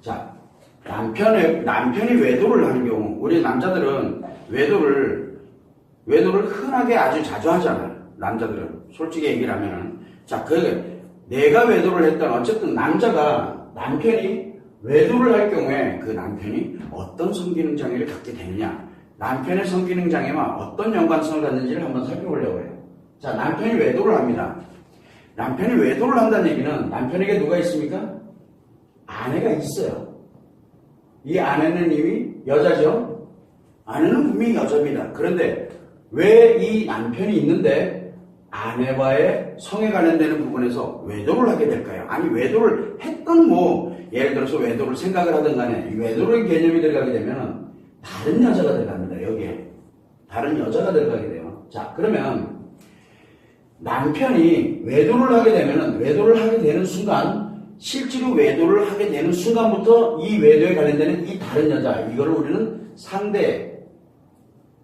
자, 남편이 외도를 하는 경우, 우리 남자들은 외도를 흔하게 아주 자주 하잖아요. 남자들은. 솔직히 얘기를 하면은. 자, 내가 외도를 했던, 어쨌든 남편이 외도를 할 경우에 그 남편이 어떤 성기능 장애를 갖게 되느냐. 남편의 성기능 장애와 어떤 연관성을 갖는지를 한번 살펴보려고 해요. 자, 남편이 외도를 합니다. 남편이 외도를 한다는 얘기는 남편에게 누가 있습니까? 아내가 있어요. 이 아내는 이미 여자죠? 아내는 분명히 여자입니다. 그런데 왜 이 남편이 있는데 아내와의 성에 관련되는 부분에서 외도를 하게 될까요? 아니, 외도를 했던 예를 들어서 외도를 생각을 하든 간에 이 외도의 개념이 들어가게 되면 다른 여자가 들어갑니다. 여기에. 다른 여자가 들어가게 돼요. 자, 그러면 남편이 외도를 하게 되는 순간, 실제로 외도를 하게 되는 순간부터 이 외도에 관련되는 이 다른 여자, 이거를 우리는 상대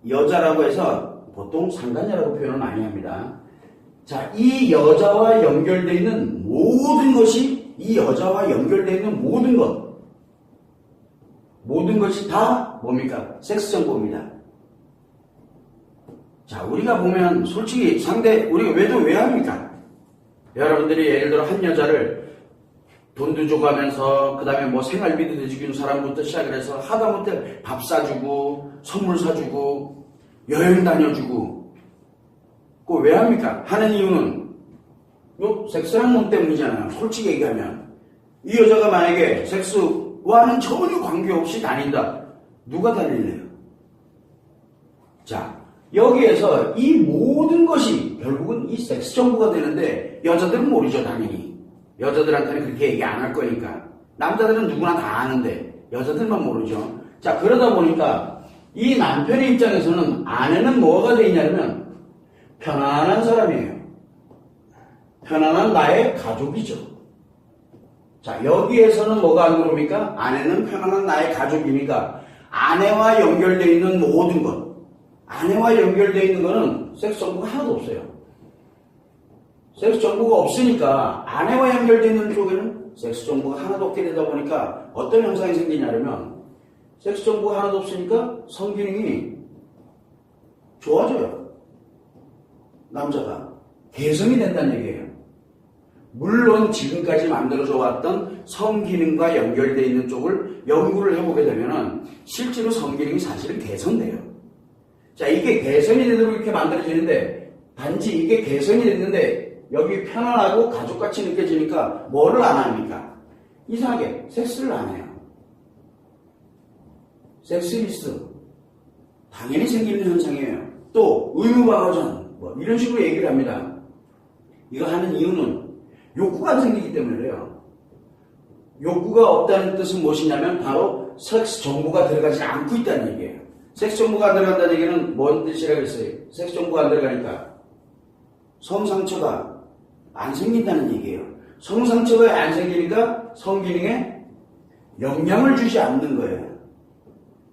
여자라고 해서 보통 상간녀라고 표현을 많이 합니다. 자, 이 여자와 연결되어 있는 모든 것이, 모든 것이 다 뭡니까? 섹스 정보입니다. 자, 우리가 보면 솔직히 우리가 외도 왜 합니까? 여러분들이 예를 들어 한 여자를 돈도 주고 하면서 그 다음에 생활비도 내주는 사람부터 시작을 해서 하다못해 밥 사주고 선물 사주고 여행 다녀주고 그거 왜 합니까? 하는 이유는 섹스라는 놈 때문이잖아요. 솔직히 얘기하면 이 여자가 만약에 섹스와는 전혀 관계없이 다닌다. 누가 다닐래요? 자, 여기에서 이 모든 것이 결국은 이 섹스 정보가 되는데 여자들은 모르죠, 당연히. 여자들한테는 그렇게 얘기 안 할 거니까. 남자들은 누구나 다 아는데 여자들만 모르죠. 자, 그러다 보니까 이 남편의 입장에서는 아내는 뭐가 돼 있냐면 편안한 사람이에요. 편안한 나의 가족이죠. 자, 여기에서는 뭐가 안 들어옵니까? 아내는 편안한 나의 가족이니까 아내와 연결되어 있는 모든 것, 아내와 연결되어 있는 거는 섹스 정보가 하나도 없어요. 섹스 정보가 없으니까 아내와 연결되어 있는 쪽에는 섹스 정보가 하나도 없게 되다 보니까 어떤 현상이 생기냐면 섹스 정보가 하나도 없으니까 성기능이 좋아져요. 남자가 개성이 된다는 얘기예요. 물론 지금까지 만들어져 왔던 성기능과 연결되어 있는 쪽을 연구를 해보게 되면은 실제로 성기능이 사실은 개선돼요. 자, 이게 개선이 되도록 이렇게 만들어지는데 단지 이게 개선이 됐는데 여기 편안하고 가족같이 느껴지니까 뭐를 안 합니까? 이상하게 섹스를 안 해요. 섹스리스 당연히 생기는 현상이에요. 또 의무방어전 이런 식으로 얘기를 합니다. 이거 하는 이유는 욕구가 안 생기기 때문에 그래요. 욕구가 없다는 뜻은 무엇이냐면 바로 섹스 정보가 들어가지 않고 있다는 얘기예요. 섹스 정보가 안 들어간다는 얘기는 뭔 뜻이라고 했어요? 섹스 정보가 안 들어가니까 성상처가 안 생긴다는 얘기예요. 성상처가 안 생기니까 성기능에 영향을 주지 않는 거예요.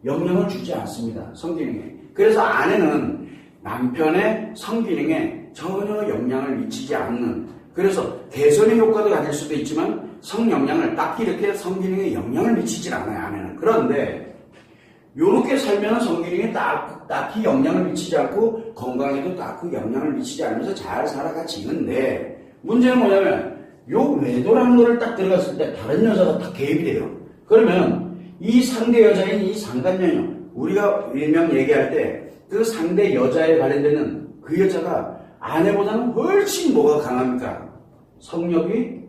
영향을 주지 않습니다. 성기능에. 그래서 아내는 남편의 성기능에 전혀 영향을 미치지 않는, 그래서 개선의 효과도 가질 수도 있지만 성영향을 딱히 이렇게 성기능에 영향을 미치질 않아요, 아내는. 그런데 요렇게 살면 성기능에 딱히 영향을 미치지 않고 건강에도 딱히 영향을 미치지 않으면서 잘 살아가지는데, 문제는 뭐냐면 요 외도라는 거를 딱 들어갔을 때 다른 여자가 딱 개입이 돼요. 그러면 이 상대 여자인 이 상간녀, 우리가 일명 얘기할 때 그 상대 여자에 관련되는 그 여자가 아내보다는 훨씬 뭐가 강합니까? 성욕이,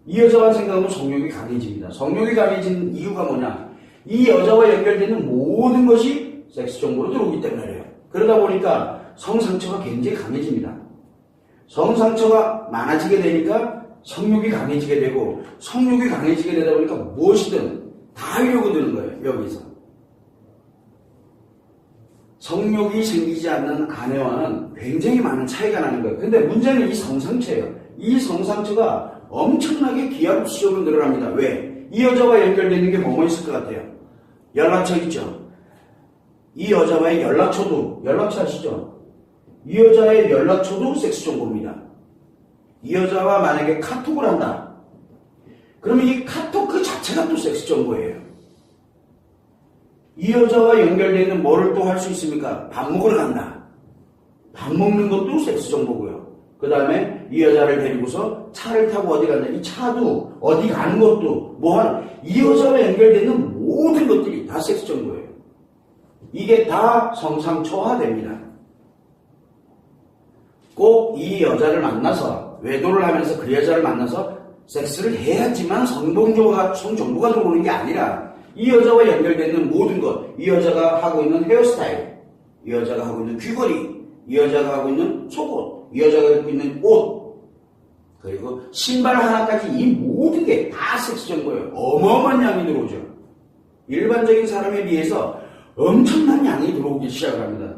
이 여자만 생각하면 성욕이 강해집니다. 성욕이 강해진 이유가 뭐냐? 이 여자와 연결되는 모든 것이 섹스 정보로 들어오기 때문에 그래요. 그러다 보니까 성상처가 굉장히 강해집니다. 성상처가 많아지게 되니까 성욕이 강해지게 되고, 성욕이 강해지게 되다 보니까 무엇이든 다 하려고 드는 거예요, 여기서. 성욕이 생기지 않는 아내와는 굉장히 많은 차이가 나는 거예요. 근데 문제는 이 성상처예요. 이 성상처가 엄청나게 기하급수적으로 늘어납니다. 왜? 이 여자와 연결되는 게 뭐뭐 있을 것 같아요? 연락처 있죠? 이 여자와의 연락처도, 연락처 아시죠? 이 여자의 연락처도 섹스 정보입니다. 이 여자와 만약에 카톡을 한다. 그러면 이 카톡 그 자체가 또 섹스 정보예요. 이 여자와 연결되어 있는 뭐를 또 할 수 있습니까? 밥 먹으러 간다. 밥 먹는 것도 섹스 정보고요. 그 다음에 이 여자를 데리고서 차를 타고 어디 간다. 이 차도 어디 가는 것도 이 여자와 연결되어 있는 모든 것들이 다 섹스 정보예요. 이게 다 성상초화됩니다. 꼭 이 여자를 만나서 외도를 하면서 그 여자를 만나서 섹스를 해야지만 성정보가 들어오는 게 아니라 이 여자와 연결되는 모든 것, 이 여자가 하고 있는 헤어스타일, 이 여자가 하고 있는 귀걸이, 이 여자가 하고 있는 속옷, 이 여자가 입고 있는 옷, 그리고 신발 하나까지 이 모든 게 다 섹스 정보예요. 어마어마한 양이 들어오죠. 일반적인 사람에 비해서 엄청난 양이 들어오기 시작을 합니다.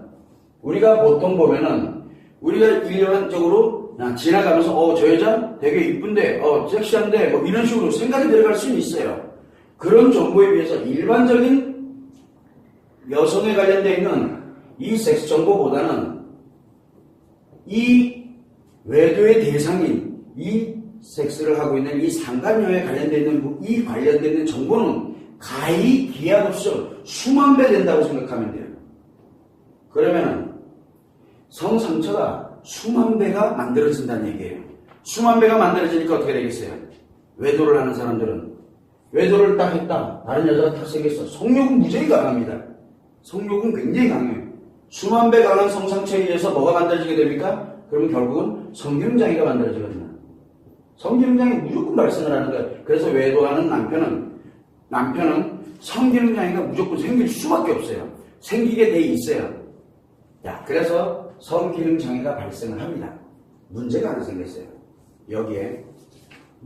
우리가 보통 보면은 우리가 일반적으로 지나가면서 저 여자 되게 이쁜데 섹시한데 뭐 이런 식으로 생각이 들어갈 수는 있어요. 그런 정보에 비해서 일반적인 여성에 관련되어 있는 이 섹스 정보보다는 이 외도의 대상인 이 섹스를 하고 있는 이 상간녀에 관련되어 있는 이 관련되는 정보는 가히 기하급수 수만 배 된다고 생각하면 돼요. 그러면 성상처가 수만 배가 만들어진다는 얘기예요. 수만 배가 만들어지니까 어떻게 되겠어요? 외도를 하는 사람들은 외도를 딱 했다. 다른 여자가 탁 생겼어. 성욕은 무지하게 강합니다. 성욕은 굉장히 강해요. 수만 배 강한 성상처에 의해서 뭐가 만들어지게 됩니까? 그러면 결국은 성기능장애가 만들어지거든요. 성기능장애 무조건 발생을 하는 거예요. 그래서 외도하는 남편은 성기능장애가 무조건 생길 수밖에 없어요. 생기게 돼 있어요. 그래서 성기능장애가 발생을 합니다. 문제가 하나 생겼어요. 여기에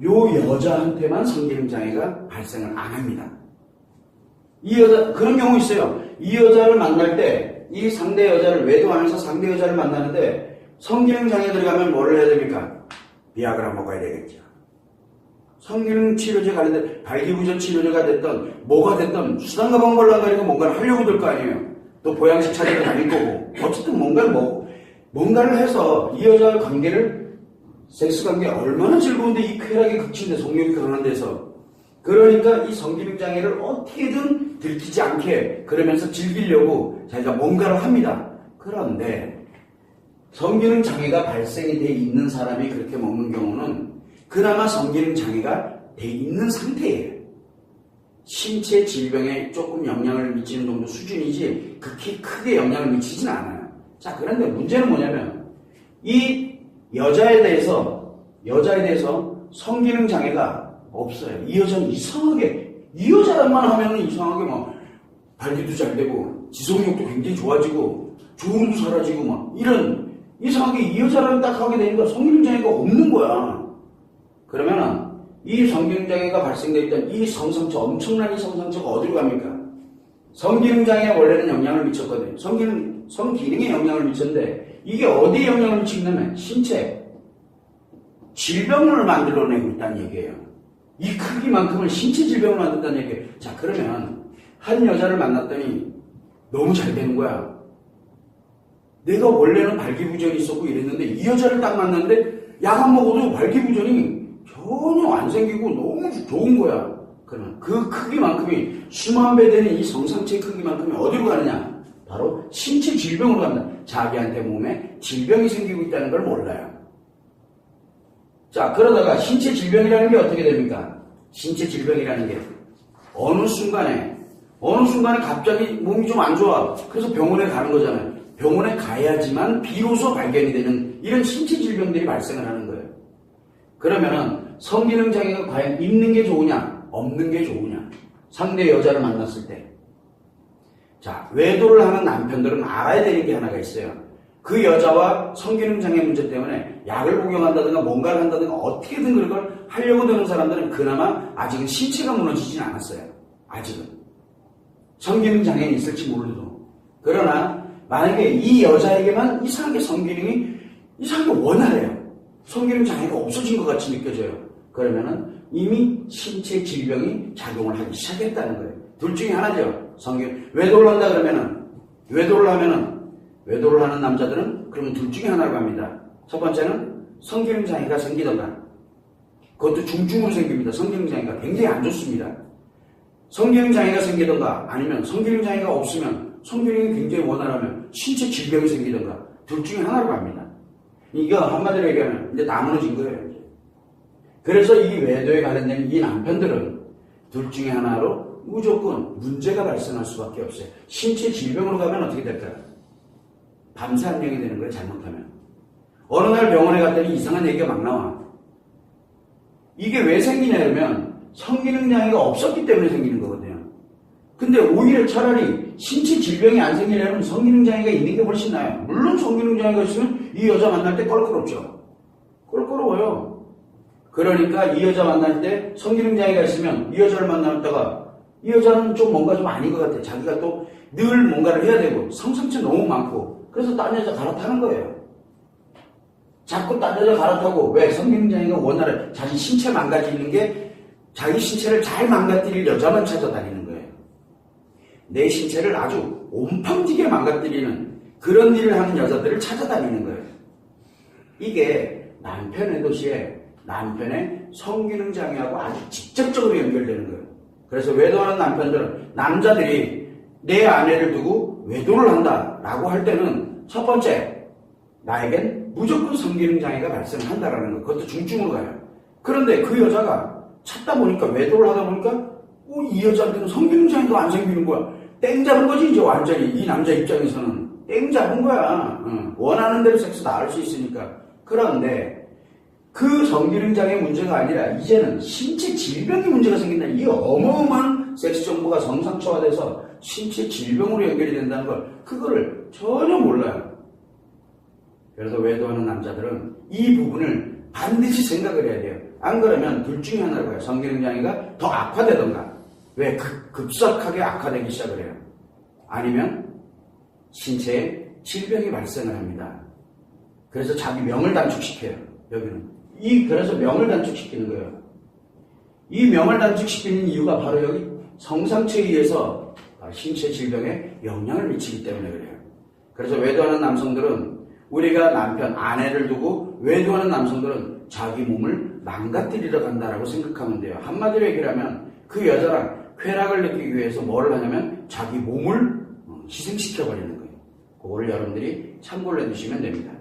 요 여자한테만 성기능장애가 발생을 안 합니다. 이 여자 그런 경우 있어요. 이 여자를 만날 때 이 상대 여자를 외도하면서 상대 여자를 만나는데 성기능장애 들어가면 뭐를 해야 됩니까? 비아그라 먹어야 되겠죠. 성기능 치료제 관련된 발기부전 치료제가 됐던 뭐가 됐던 수단과 방법을 안 가지고 뭔가를 하려고 들 거 아니에요. 또 보양식 차리고 다닐 거고 어쨌든 뭔가를 해서 이 여자의 관계를 섹스 관계 얼마나 즐거운데 이 쾌락이 극치인데 성욕이 강한 데서 그러니까 이 성기능장애를 어떻게든 들키지 않게 그러면서 즐기려고 자기가 뭔가를 합니다. 그런데 성기능장애가 발생이 돼 있는 사람이 그렇게 먹는 경우는 그나마 성기능장애가 돼 있는 상태예요. 신체 질병에 조금 영향을 미치는 정도 수준이지 그렇게 크게 영향을 미치진 않아요. 자, 그런데 문제는 뭐냐면 이 여자에 대해서 성기능장애가 없어요. 이 여자는 이상하게 이 여자만 하면은 이상하게 발기도 잘 되고 지속력도 굉장히 좋아지고 조울도 사라지고 이런 이상하게 이 여자랑 딱 하게 되니까 성기능장애가 없는 거야. 그러면은 이 성기능장애가 발생되어 있던 이 성상처, 엄청난 이 성상처가 어디로 갑니까? 성기능장애에 원래는 영향을 미쳤거든요. 성기능에 영향을 미쳤는데 이게 어디에 영향을 미치냐면 신체, 질병을 만들어내고 있다는 얘기예요. 이 크기만큼을 신체 질병을 만든다는 얘기예요. 자, 그러면 한 여자를 만났더니 너무 잘 되는 거야. 내가 원래는 발기부전이 있었고 이랬는데 이 여자를 딱 만났는데 약 안 먹어도 발기부전이 전혀 안 생기고 너무 좋은 거야. 그러면 그 크기만큼이 수만 배 되는 이 성상체 크기만큼이 어디로 가느냐? 바로 신체 질병으로 간다. 자기한테 몸에 질병이 생기고 있다는 걸 몰라요. 자, 그러다가 신체 질병이라는 게 어떻게 됩니까? 신체 질병이라는 게 어느 순간에 갑자기 몸이 좀 안 좋아. 그래서 병원에 가는 거잖아요. 병원에 가야지만 비로소 발견이 되는 이런 신체 질병들이 발생을 하는 거예요. 그러면은 성기능장애가 과연 있는 게 좋으냐, 없는 게 좋으냐? 상대 여자를 만났을 때. 자, 외도를 하는 남편들은 알아야 되는 게 하나가 있어요. 그 여자와 성기능장애 문제 때문에 약을 복용한다든가 뭔가를 한다든가 어떻게든 그런 걸 하려고 드는 사람들은 그나마 아직은 신체가 무너지진 않았어요. 아직은. 성기능장애는 있을지 모르도. 그러나 만약에 이 여자에게만 이상하게 성기능이 이상하게 원활해요. 성기능장애가 없어진 것 같이 느껴져요. 그러면은 이미 신체 질병이 작용을 하기 시작했다는 거예요. 둘 중에 하나죠. 외도를 한다 그러면은 외도를 하는 남자들은 그러면 둘 중에 하나로 갑니다. 첫 번째는 성기능장애가 생기던가 그것도 중증으로 생깁니다. 성기능장애가 굉장히 안 좋습니다. 성기능장애가 생기던가 아니면 성기능장애가 없으면 성기능이 굉장히 원활하면 신체 질병이 생기던가 둘 중에 하나로 갑니다. 이거 한마디로 얘기하면 이제 다 무너진 거예요. 이제. 그래서 이 외도에 관련된 이 남편들은 둘 중에 하나로 무조건 문제가 발생할 수밖에 없어요. 신체 질병으로 가면 어떻게 될까요? 밤새 안녕이 되는 거예요. 잘못하면. 어느 날 병원에 갔더니 이상한 얘기가 막 나와. 이게 왜 생기냐면 성기능장애가 없었기 때문에 생기는 거거든요. 근데 오히려 차라리 신체 질병이 안 생기려면 성기능장애가 있는 게 훨씬 나아요. 물론 성기능장애가 있으면 이 여자 만날 때 껄끄럽죠. 껄끄러워요. 그러니까 이 여자 만날 때 성기능장애가 있으면 이 여자를 만났다가 이 여자는 좀 뭔가 좀 아닌 것 같아. 자기가 또 늘 뭔가를 해야 되고 성상처 너무 많고 그래서 딴 여자 갈아타는 거예요. 자꾸 딴 여자 갈아타고 왜? 성기능장애가 원활해. 자기 신체 망가지는 게 자기 신체를 잘 망가뜨릴 여자만 찾아다니는 거예요. 내 신체를 아주 온팡지게 망가뜨리는 그런 일을 하는 여자들을 찾아다니는 거예요. 이게 남편의 도시에 남편의 성기능장애하고 아주 직접적으로 연결되는 거예요. 그래서 외도하는 남편들은 남자들이 내 아내를 두고 외도를 한다라고 할 때는 첫 번째 나에겐 무조건 성기능장애가 발생한다라는 거. 그것도 중증으로 가요. 그런데 그 여자가 찾다 보니까 외도를 하다 보니까 이 여자한테는 성기능장애가 안 생기는 거야. 땡 잡은 거지 이제 완전히 이 남자 입장에서는 땡 잡은 거야. 원하는 대로 섹스 다 할 수 있으니까. 그런데 그 성기능장애 문제가 아니라 이제는 신체 질병이 문제가 생긴다. 이 어마어마한 섹스 정보가 성상초화돼서 신체 질병으로 연결이 된다는 걸 그거를 전혀 몰라요. 그래서 외도하는 남자들은 이 부분을 반드시 생각을 해야 돼요. 안 그러면 둘 중에 하나로 가요. 성기능장애가 더 악화되던가. 왜? 급속하게 악화되기 시작을 해요. 아니면 신체에 질병이 발생을 합니다. 그래서 자기 명을 단축시켜요. 여기는. 그래서 명을 단축시키는 거예요. 이 명을 단축시키는 이유가 바로 여기 성상처에 의해서 신체 질병에 영향을 미치기 때문에 그래요. 그래서 외도하는 남성들은 우리가 남편, 아내를 두고 외도하는 남성들은 자기 몸을 망가뜨리러 간다라고 생각하면 돼요. 한마디로 얘기를 하면 그 여자랑 쾌락을 느끼기 위해서 뭘 하냐면 자기 몸을 희생시켜버리는 거예요. 그거를 여러분들이 참고를 해두시면 됩니다.